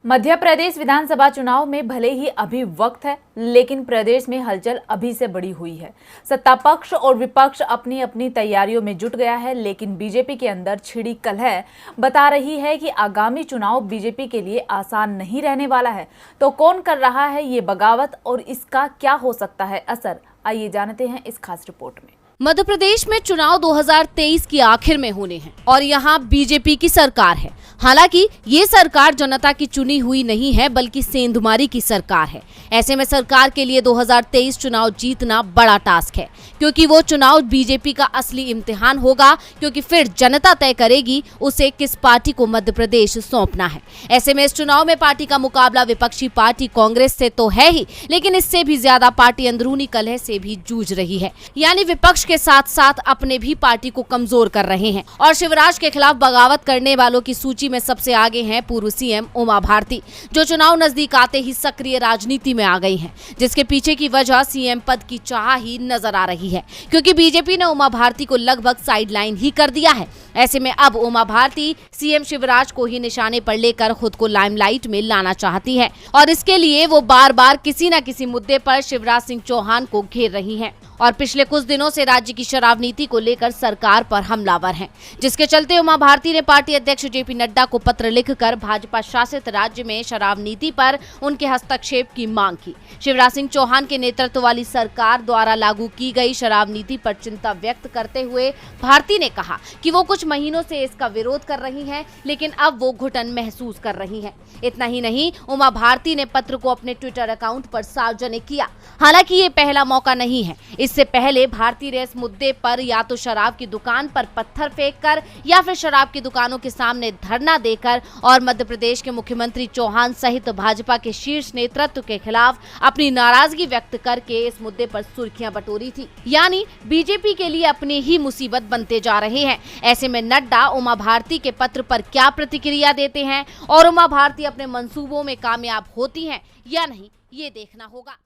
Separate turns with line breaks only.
मध्य प्रदेश विधानसभा चुनाव में भले ही अभी वक्त है, लेकिन प्रदेश में हलचल अभी से बड़ी हुई है। सत्ता पक्ष और विपक्ष अपनी अपनी तैयारियों में जुट गया है, लेकिन बीजेपी के अंदर छिड़ी कलह बता रही है कि आगामी चुनाव बीजेपी के लिए आसान नहीं रहने वाला है। तो कौन कर रहा है ये बगावत और इसका क्या हो सकता है असर, आइए जानते हैं इस खास रिपोर्ट में।
मध्य प्रदेश में चुनाव 2023 की आखिर में होने हैं और यहाँ बीजेपी की सरकार है। हालांकि ये सरकार जनता की चुनी हुई नहीं है, बल्कि सेंधमारी की सरकार है। ऐसे में सरकार के लिए 2023 चुनाव जीतना बड़ा टास्क है, क्योंकि वो चुनाव बीजेपी का असली इम्तिहान होगा, क्योंकि फिर जनता तय करेगी उसे किस पार्टी को मध्य प्रदेश सौंपना है। ऐसे में इस चुनाव में पार्टी का मुकाबला विपक्षी पार्टी कांग्रेस से तो है ही, लेकिन इससे भी ज्यादा पार्टी अंदरूनी कलह से भी जूझ रही है। यानी विपक्ष के साथ साथ अपने भी पार्टी को कमजोर कर रहे हैं। और शिवराज के खिलाफ बगावत करने वालों की सूची में सबसे आगे हैं पूर्व सीएम उमा भारती, जो चुनाव नजदीक आते ही सक्रिय राजनीति में आ गई हैं, जिसके पीछे की वजह सीएम पद की चाह ही नजर आ रही है, क्योंकि बीजेपी ने उमा भारती को लगभग साइडलाइन ही कर दिया है। ऐसे में अब उमा भारती सीएम शिवराज को ही निशाने पर लेकर खुद को लाइमलाइट में लाना चाहती है, और इसके लिए वो बार बार किसी न किसी मुद्दे पर शिवराज सिंह चौहान को घेर रही हैं। और पिछले कुछ दिनों से राज्य की शराब नीति को लेकर सरकार पर हमलावर हैं, जिसके चलते उमा भारती ने पार्टी अध्यक्ष जेपी नड्डा को पत्र लिखकर भाजपा शासित राज्य में शराब नीति पर उनके हस्तक्षेप की मांग की। शिवराज सिंह चौहान के नेतृत्व वाली सरकार द्वारा लागू की गई शराब नीति पर चिंता व्यक्त करते हुए भारती ने कहा कि वो कुछ महीनों से इसका विरोध कर रही हैं, लेकिन अब वो घुटन महसूस कर रही हैं। इतना ही नहीं, उमा भारती ने पत्र को अपने ट्विटर अकाउंट पर सार्वजनिक किया। हालांकि ये पहला मौका नहीं है। इससे पहले भारती ने इस मुद्दे पर या तो शराब की दुकान पर पत्थर फेंककर या फिर शराब की दुकानों के सामने धरना देकर और मध्य प्रदेश के मुख्यमंत्री चौहान सहित भाजपा के शीर्ष नेतृत्व के खिलाफ अपनी नाराजगी व्यक्त करके इस मुद्दे पर सुर्खियां बटोरी थी। यानी बीजेपी के लिए अपनी ही मुसीबत बनते जा रहे हैं। ऐसे में नड्डा उमा भारती के पत्र पर क्या प्रतिक्रिया देते हैं और उमा भारती अपने मंसूबों में कामयाब होती हैं या नहीं, ये देखना होगा।